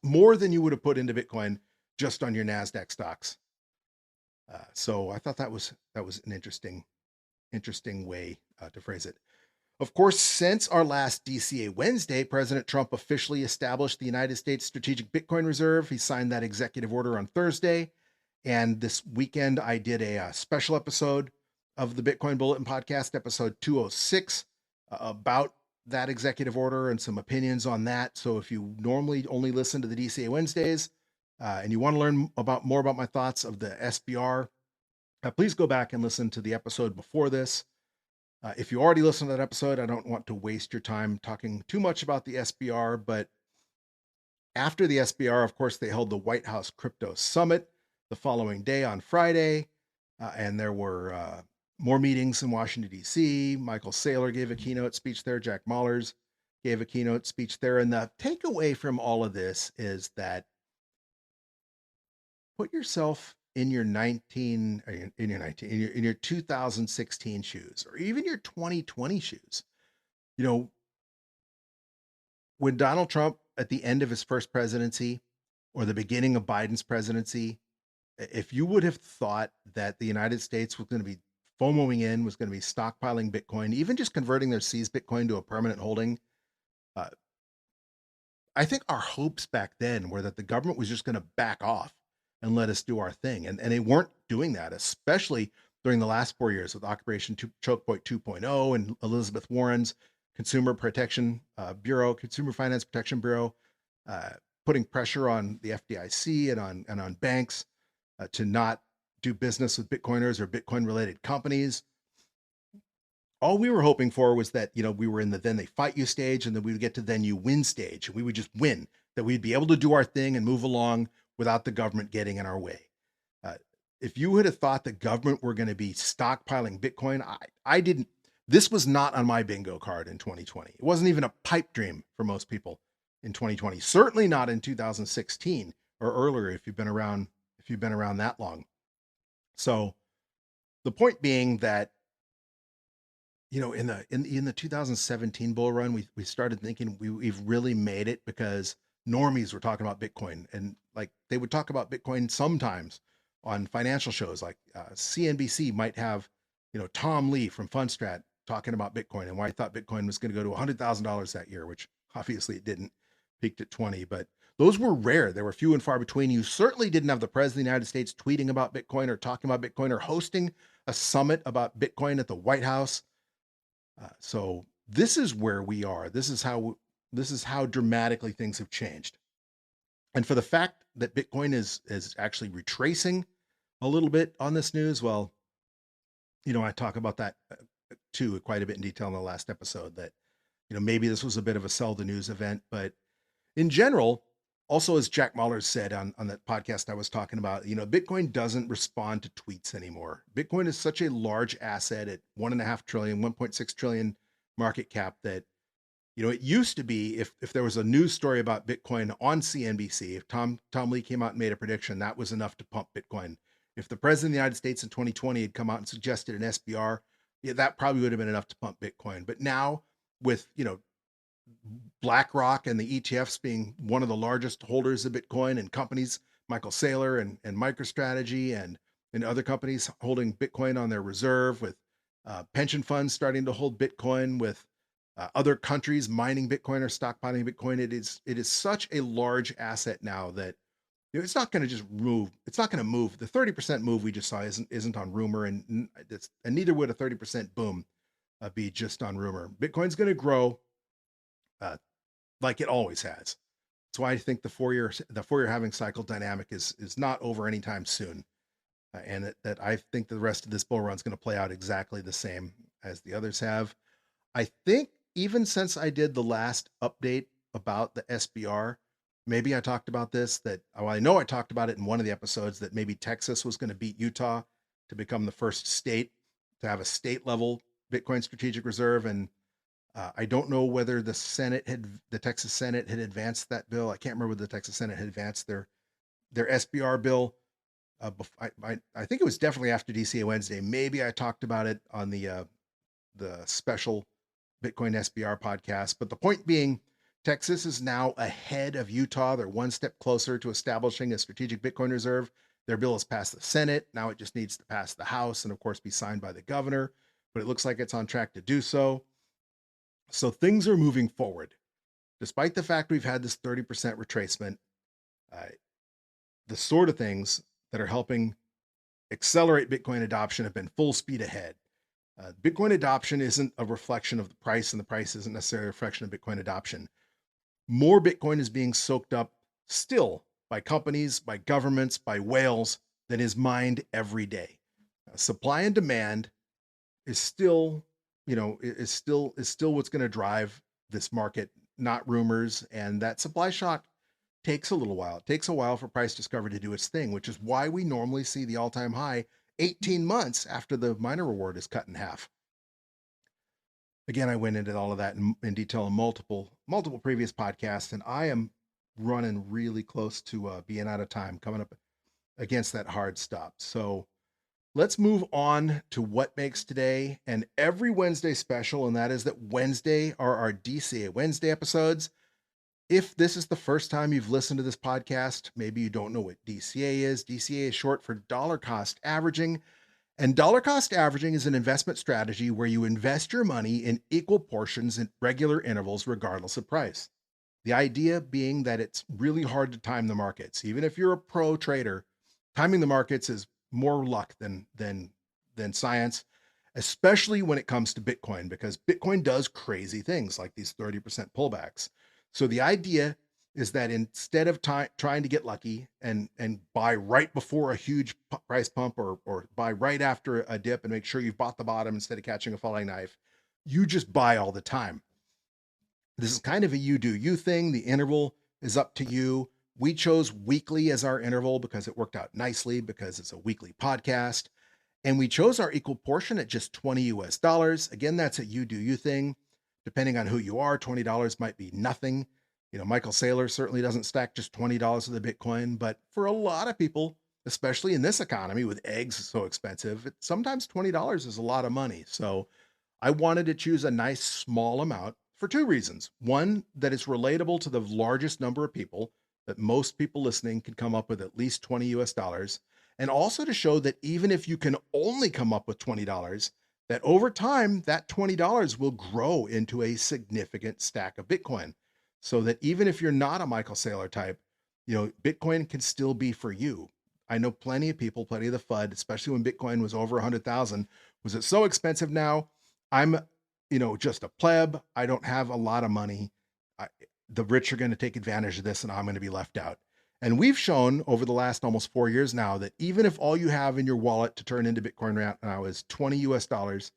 A: more than you would have put into Bitcoin just on your NASDAQ stocks. So I thought that was an interesting way to phrase it. Of course, since our last DCA Wednesday, President Trump officially established the United States Strategic Bitcoin Reserve. He signed that executive order on Thursday. And this weekend, I did a special episode of the Bitcoin Bulletin Podcast, episode 206, about that executive order and some opinions on that. So if you normally only listen to the DCA Wednesdays and you want to learn more about my thoughts of the SBR, please go back and listen to the episode before this. If you already listened to that episode, I don't want to waste your time talking too much about the SBR, but after the SBR, of course, they held the White House Crypto Summit the following day on Friday, and there were more meetings in Washington, D.C. Michael Saylor gave a keynote speech there. Jack Mallers gave a keynote speech there. And the takeaway from all of this is that put yourself in your 2016 shoes, or even your 2020 shoes. When Donald Trump at the end of his first presidency or the beginning of Biden's presidency, if you would have thought that the United States was going to be FOMOing in, was going to be stockpiling Bitcoin, even just converting their seized Bitcoin to a permanent holding, I think our hopes back then were that the government was just going to back off and let us do our thing. And they weren't doing that, especially during the last 4 years with Operation Choke Point 2.0 and Elizabeth Warren's Consumer Finance Protection Bureau, putting pressure on the FDIC and on banks to not do business with Bitcoiners or Bitcoin related companies. All we were hoping for was that, we were in the then they fight you stage, and then we would get to then you win stage, and we would just win, that we'd be able to do our thing and move along without the government getting in our way. If you would have thought the government were going to be stockpiling Bitcoin, I didn't. This was not on my bingo card in 2020. It wasn't even a pipe dream for most people in 2020. Certainly not in 2016 or earlier if you've been around that long. So the point being that, in the 2017 bull run, we started thinking we've really made it because normies were talking about Bitcoin, and they would talk about Bitcoin sometimes on financial shows like CNBC might have, Tom Lee from Fundstrat talking about Bitcoin and why he thought Bitcoin was going to go to $100,000 that year, which obviously it didn't, peaked at 20. But those were rare. They were few and far between. You certainly didn't have the president of the United States tweeting about Bitcoin or talking about Bitcoin or hosting a summit about Bitcoin at the White House. So this is where we are. This is how dramatically things have changed. And for the fact that Bitcoin is actually retracing a little bit on this news, well, I talk about that too quite a bit in detail in the last episode, that maybe this was a bit of a sell the news event, but in general, also as Jack Mallers said on that podcast I was talking about, Bitcoin doesn't respond to tweets anymore. Bitcoin is such a large asset at 1.5 trillion, 1.6 trillion market cap that it used to be if there was a news story about Bitcoin on CNBC, if Tom Lee came out and made a prediction, that was enough to pump Bitcoin. If the president of the United States in 2020 had come out and suggested an SBR, that probably would have been enough to pump Bitcoin. But now with, BlackRock and the ETFs being one of the largest holders of Bitcoin, and companies, Michael Saylor and MicroStrategy and other companies holding Bitcoin on their reserve, with pension funds starting to hold Bitcoin, with other countries mining Bitcoin or stockpiling Bitcoin. It is such a large asset now that it's not going to just move. It's not going to move. The 30% move we just saw isn't on rumor, and neither would a 30% boom be just on rumor. Bitcoin's going to grow like it always has. That's why I think the four-year halving cycle dynamic is not over anytime soon, and that I think the rest of this bull run is going to play out exactly the same as the others have. I think even since I did the last update about the SBR, maybe I talked about this, I know I talked about it in one of the episodes, that maybe Texas was going to beat Utah to become the first state to have a state level Bitcoin strategic reserve. And I don't know whether the Texas Senate had advanced that bill. I can't remember whether the Texas Senate had advanced their SBR bill. I think it was definitely after DCA Wednesday. Maybe I talked about it on the special Bitcoin SBR podcast. But the point being, Texas is now ahead of Utah. They're one step closer to establishing a strategic Bitcoin reserve. Their bill has passed the Senate. Now it just needs to pass the House and, of course, be signed by the governor. But it looks like it's on track to do so. So things are moving forward. Despite the fact we've had this 30% retracement, the sort of things that are helping accelerate Bitcoin adoption have been full speed ahead. Bitcoin adoption isn't a reflection of the price, and the price isn't necessarily a reflection of Bitcoin adoption. More Bitcoin is being soaked up still by companies, by governments, by whales than is mined every day. Supply and demand is still what's going to drive this market, not rumors. And that supply shock takes a little while. It takes a while for price discovery to do its thing, which is why we normally see the all-time high 18 months after the miner reward is cut in half. Again, I went into all of that in detail in multiple previous podcasts, and I am running really close to being out of time, coming up against that hard stop. So let's move on to what makes today and every Wednesday special, and that is that Wednesday are our DCA Wednesday episodes. If this is the first time you've listened to this podcast, maybe you don't know what DCA is. DCA is short for dollar cost averaging. And dollar cost averaging is an investment strategy where you invest your money in equal portions in regular intervals, regardless of price. The idea being that it's really hard to time the markets. Even if you're a pro trader, timing the markets is more luck than science, especially when it comes to Bitcoin, because Bitcoin does crazy things like these 30% pullbacks. So the idea is that instead of trying to get lucky and buy right before a huge price pump or buy right after a dip and make sure you've bought the bottom instead of catching a falling knife, you just buy all the time. This is kind of a you do you thing. The interval is up to you. We chose weekly as our interval because it worked out nicely, because it's a weekly podcast. And we chose our equal portion at just $20 US. Again, that's a you do you thing. Depending on who you are, $20 might be nothing. Michael Saylor certainly doesn't stack just $20 of the Bitcoin, but for a lot of people, especially in this economy with eggs so expensive, sometimes $20 is a lot of money. So I wanted to choose a nice small amount for two reasons. One, that it's relatable to the largest number of people, that most people listening can come up with at least $20 US. And also to show that even if you can only come up with $20, that over time, that $20 will grow into a significant stack of Bitcoin. So that even if you're not a Michael Saylor type, Bitcoin can still be for you. I know plenty of people, plenty of the FUD, especially when Bitcoin was over 100,000. Was it so expensive now? I'm, just a pleb. I don't have a lot of money. The rich are going to take advantage of this and I'm going to be left out. And we've shown over the last almost 4 years now that even if all you have in your wallet to turn into Bitcoin right now is 20 US dollars,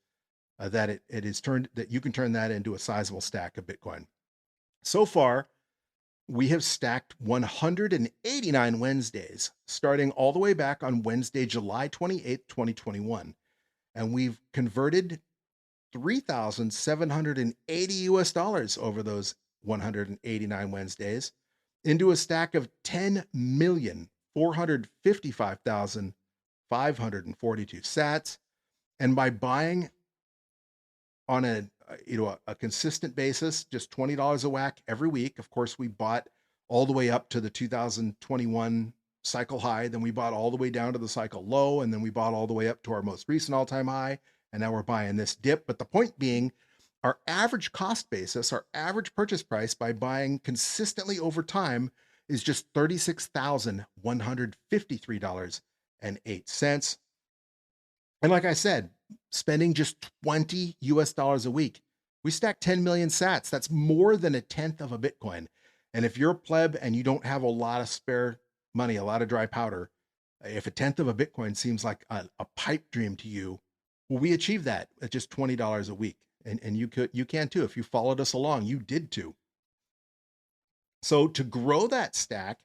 A: that you can turn that into a sizable stack of Bitcoin. So far, we have stacked 189 Wednesdays, starting all the way back on Wednesday, July 28th, 2021. And we've converted 3,780 US dollars over those 189 Wednesdays into a stack of 10,455,542 sats. And by buying on a consistent basis, just $20 a whack every week. Of course, we bought all the way up to the 2021 cycle high. Then we bought all the way down to the cycle low. And then we bought all the way up to our most recent all-time high. And now we're buying this dip. But the point being, our average cost basis, our average purchase price by buying consistently over time is just $36,153.08. And like I said, spending just 20 US dollars a week, we stack 10 million sats. That's more than a tenth of a Bitcoin. And if you're a pleb and you don't have a lot of spare money, a lot of dry powder, if a tenth of a Bitcoin seems like a pipe dream to you, well, we achieved that at just $20 a week. And you can too. If you followed us along, you did too. So to grow that stack,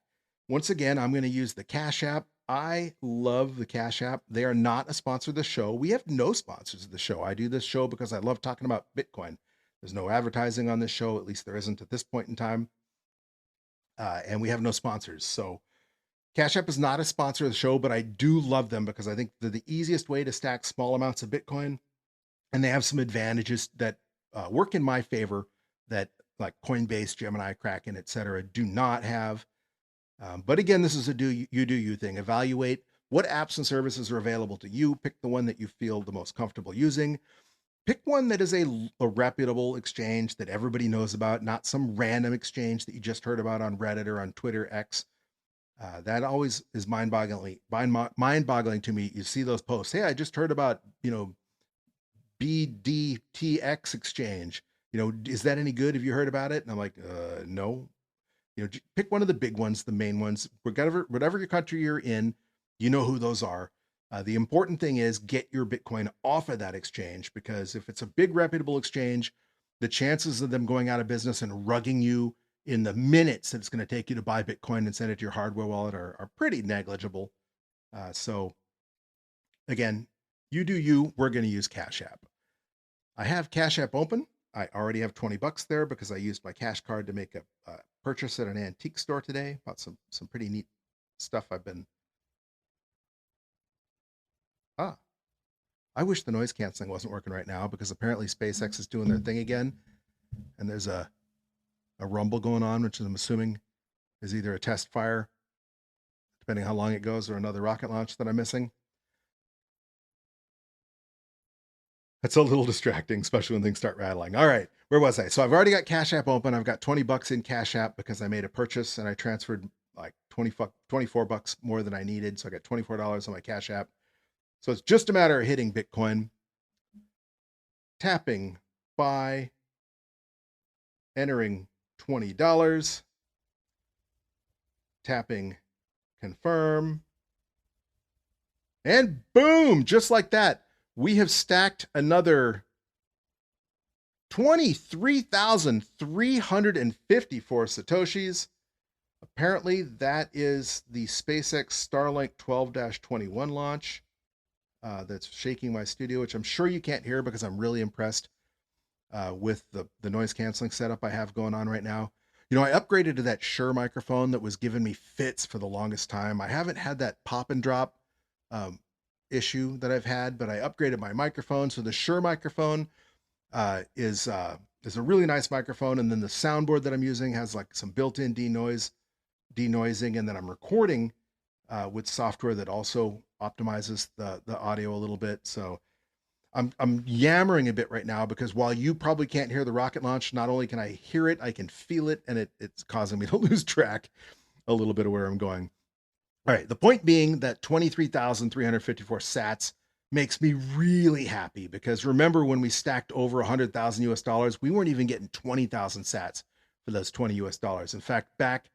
A: once again, I'm going to use the Cash App. I love the Cash App. They are not a sponsor of the show. We have no sponsors of the show. I do this show because I love talking about Bitcoin. There's no advertising on this show. At least there isn't at this point in time. And we have no sponsors. So Cash App is not a sponsor of the show, but I do love them because I think they're the easiest way to stack small amounts of Bitcoin. And they have some advantages that work in my favor that like Coinbase, Gemini, Kraken, etc. do not have. But again, this is a do you thing. Evaluate what apps and services are available to you. Pick the one that you feel the most comfortable using. Pick one that is a reputable exchange that everybody knows about, not some random exchange that you just heard about on Reddit or on Twitter X. That always is mind-boggling to me. You see those posts. Hey, I just heard about, BDTX exchange. Is that any good? Have you heard about it? And I'm like, no. Pick one of the big ones, the main ones, whatever your country you're in, you know who those are. The important thing is get your Bitcoin off of that exchange, because if it's a big reputable exchange, the chances of them going out of business and rugging you in the minutes that it's going to take you to buy Bitcoin and send it to your hardware wallet are pretty negligible. So again, you do you, we're going to use Cash App. I have Cash App open. I already have $20 there because I used my cash card to make a purchase at an antique store today. Bought some pretty neat stuff. I wish the noise canceling wasn't working right now, because apparently SpaceX is doing their thing again. And there's a rumble going on, which I'm assuming is either a test fire, depending how long it goes, or another rocket launch that I'm missing. That's a little distracting, especially when things start rattling. All right, where was I? So I've already got Cash App open. I've got $20 in Cash App because I made a purchase and I transferred like $24 more than I needed. So I got $24 on my Cash App. So it's just a matter of hitting Bitcoin, tapping buy, entering $20, tapping confirm, and boom, just like that, we have stacked another 23,354 Satoshis. Apparently that is the SpaceX Starlink 12-21 launch that's shaking my studio, which I'm sure you can't hear because I'm really impressed with the noise canceling setup I have going on right now. I upgraded to that Shure microphone that was giving me fits for the longest time. I haven't had that pop and drop issue that I've had, but I upgraded my microphone. So the Shure microphone is a really nice microphone. And then the soundboard that I'm using has like some built-in denoising. And then I'm recording with software that also optimizes the audio a little bit. So I'm yammering a bit right now because while you probably can't hear the rocket launch, not only can I hear it, I can feel it, and it's causing me to lose track a little bit of where I'm going. All right. The point being that 23,354 sats makes me really happy, because remember when we stacked over 100,000 US dollars, we weren't even getting 20,000 sats for those 20 US dollars. In fact, back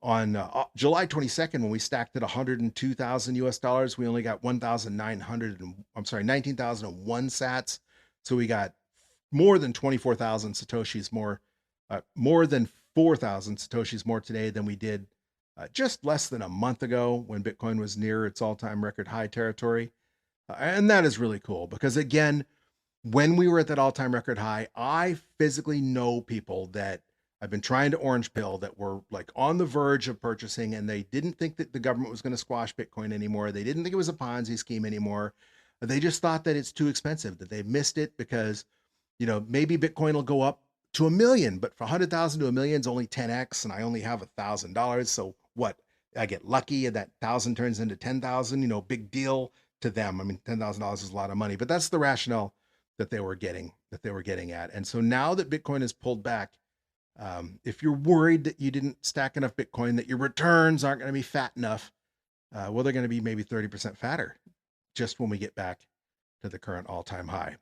A: on July 22nd, when we stacked at 102,000 US dollars, we only got 19,001 sats. So we got more than 24,000 Satoshis more than 4,000 Satoshis more today than we did just less than a month ago when Bitcoin was near its all-time record high territory. And that is really cool because, again, when we were at that all-time record high, I physically know people that I've been trying to orange pill that were like on the verge of purchasing, and they didn't think that the government was going to squash Bitcoin anymore. They didn't think it was a Ponzi scheme anymore. They just thought that it's too expensive, that they've missed it because, maybe Bitcoin will go up to 1 million, but for 100,000 to 1 million is only 10x, and I only have $1,000. So what? I get lucky and that 1,000 turns into 10,000, big deal to them. I mean, $10,000 is a lot of money, but that's the rationale that they were getting at. And so now that Bitcoin has pulled back, if you're worried that you didn't stack enough Bitcoin, that your returns aren't going to be fat enough, well, they're going to be maybe 30% fatter just when we get back to the current all-time high.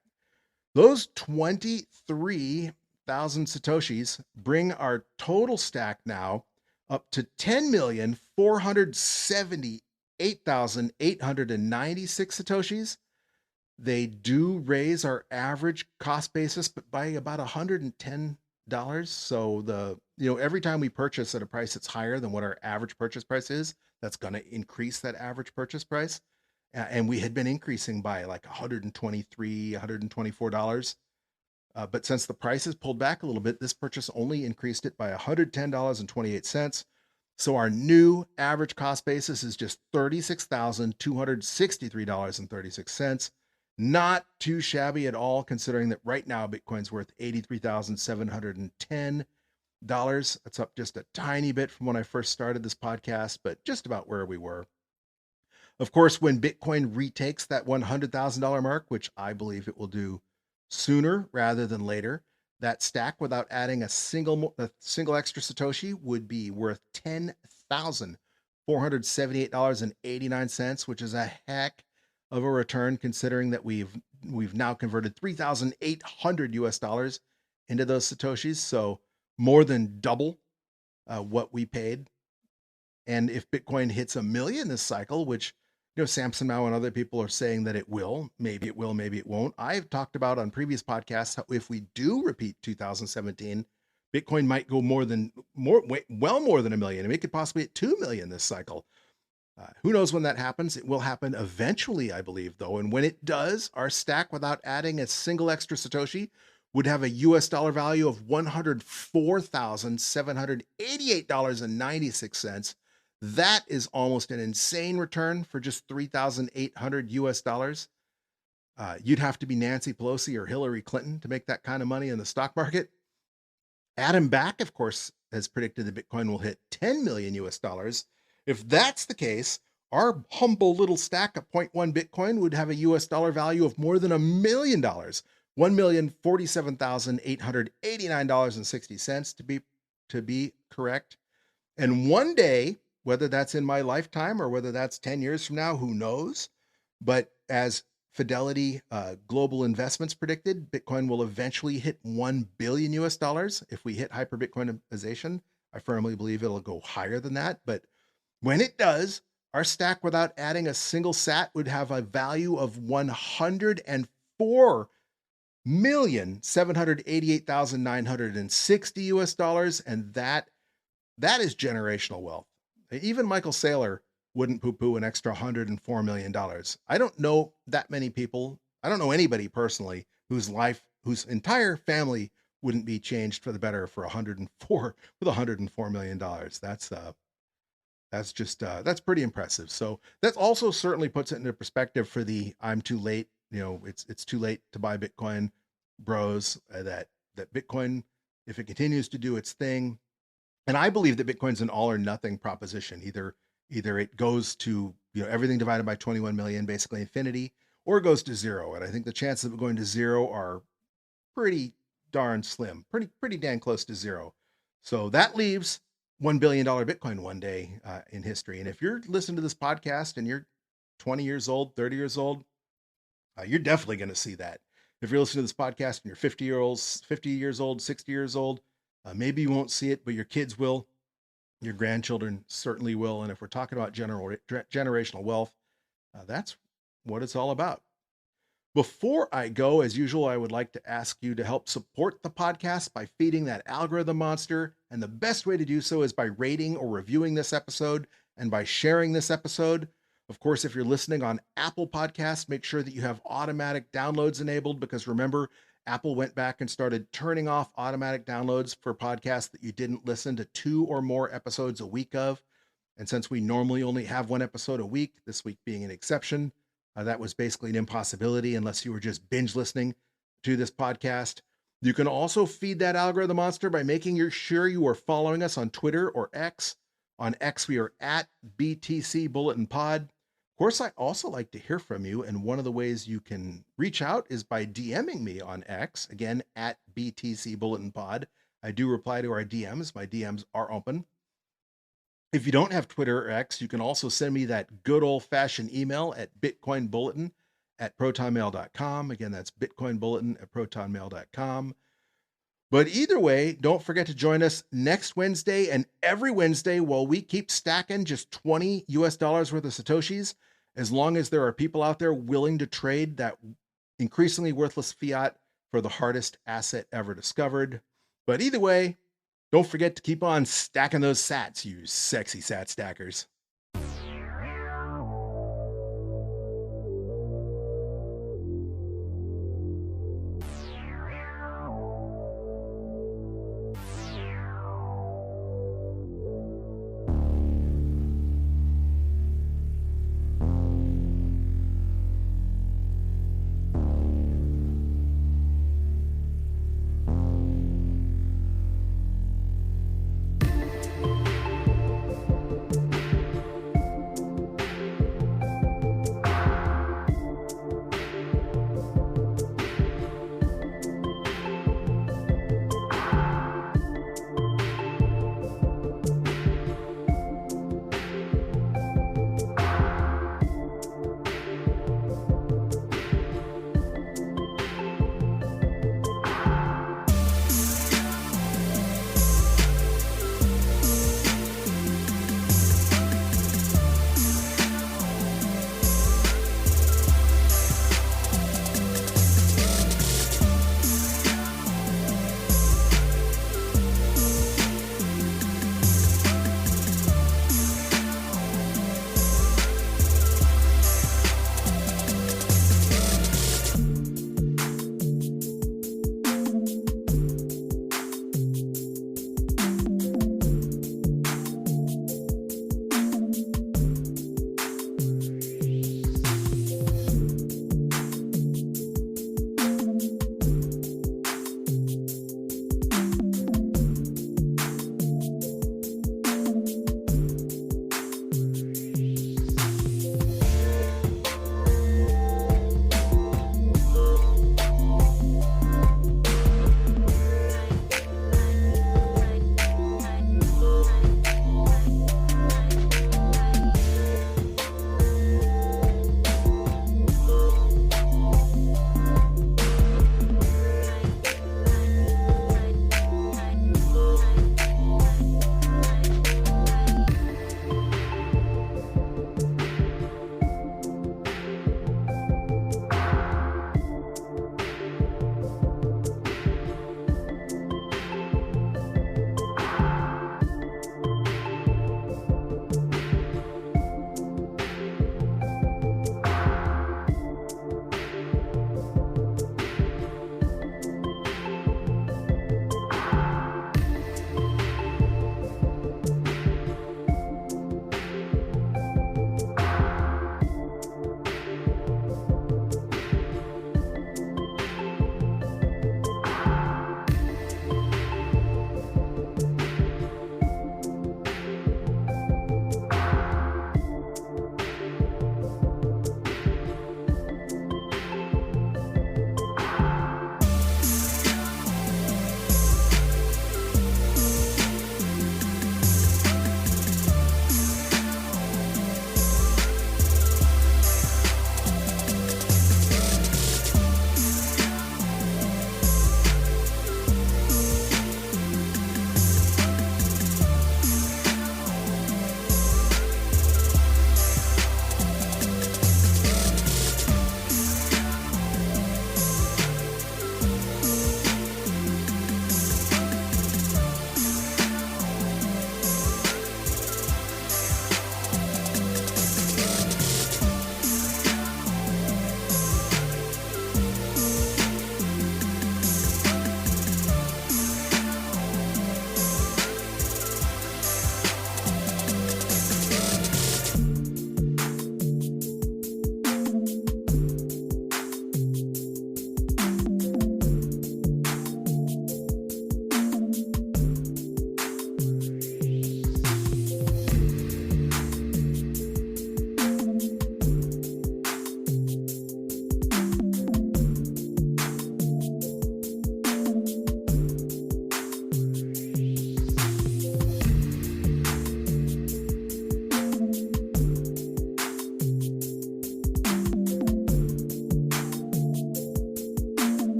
A: Those 23,000 Satoshis bring our total stack now up to 10,478,896 Satoshis. They do raise our average cost basis by about $110. So every time we purchase at a price that's higher than what our average purchase price is, that's going to increase that average purchase price. And we had been increasing by like $123, $124. But since the price has pulled back a little bit, this purchase only increased it by $110.28. So our new average cost basis is just $36,263.36. Not too shabby at all, considering that right now Bitcoin's worth $83,710. That's up just a tiny bit from when I first started this podcast, but just about where we were. Of course, when Bitcoin retakes that $100,000 mark, which I believe it will do sooner rather than later, that stack without adding a single extra Satoshi would be worth $10,478.89, which is a heck of a return, considering that we've now converted 3,800 US dollars into those Satoshis. So more than double what we paid. And if Bitcoin hits 1 million this cycle, which Samson Mao and other people are saying that it will, maybe it won't. I've talked about on previous podcasts how if we do repeat 2017, Bitcoin might go well more than 1 million. And it could possibly hit 2 million this cycle. Who knows when that happens? It will happen eventually, I believe, though. And when it does, our stack without adding a single extra Satoshi would have a US dollar value of $104,788.96. That is almost an insane return for just 3,800 US dollars. You'd have to be Nancy Pelosi or Hillary Clinton to make that kind of money in the stock market. Adam Back, of course, has predicted that Bitcoin will hit 10 million US dollars. If that's the case, our humble little stack of 0.1 Bitcoin would have a US dollar value of more than $1 million, $1,047,889.60 to be correct. And one day, whether that's in my lifetime or whether that's 10 years from now, who knows? But as Fidelity Global Investments predicted, Bitcoin will eventually hit 1 billion US dollars. If we hit hyper Bitcoinization, I firmly believe it'll go higher than that. But when it does, our stack without adding a single sat would have a value of $104,788,960 US dollars, and that is generational wealth. Even Michael Saylor wouldn't poo-poo an extra $104 million. I don't know that many people. I don't know anybody personally whose entire family wouldn't be changed for the better for $104 million. That's pretty impressive. So that also certainly puts it into perspective for the I'm too late. It's too late to buy Bitcoin bros. That Bitcoin, if it continues to do its thing, and I believe that Bitcoin's an all or nothing proposition. Either it goes to everything divided by 21 million, basically infinity, or it goes to zero. And I think the chances of it going to zero are pretty darn slim, pretty dang close to zero. So that leaves $1 billion Bitcoin one day in history. And if you're listening to this podcast and you're 20 years old, 30 years old, you're definitely going to see that. If you're listening to this podcast and you're 50 years old, 60 years old, maybe you won't see it, but your kids will. Your grandchildren certainly will. And if we're talking about generational wealth, that's what it's all about. Before I go, as usual, I would like to ask you to help support the podcast by feeding that algorithm monster. And the best way to do so is by rating or reviewing this episode and by sharing this episode. Of course, if you're listening on Apple Podcasts, make sure that you have automatic downloads enabled, because remember, Apple went back and started turning off automatic downloads for podcasts that you didn't listen to 2 or more episodes a week of. And since we normally only have 1 episode a week, this week being an exception, that was basically an impossibility unless you were just binge listening to this podcast. You can also feed that algorithm monster by making sure you are following us on Twitter or X. On X, we are at BTC Bulletin Pod. Of course, I also like to hear from you, and one of the ways you can reach out is by DMing me on X, again, at BTC Bulletin Pod. I do reply to our DMs. My DMs are open. If you don't have Twitter or X, you can also send me that good old-fashioned email at bitcoinbulletin@protonmail.com. Again, that's bitcoinbulletin@protonmail.com. But either way, don't forget to join us next Wednesday and every Wednesday while we keep stacking just $20 worth of Satoshis, as long as there are people out there willing to trade that increasingly worthless fiat for the hardest asset ever discovered. But either way, don't forget to keep on stacking those sats, you sexy sat stackers.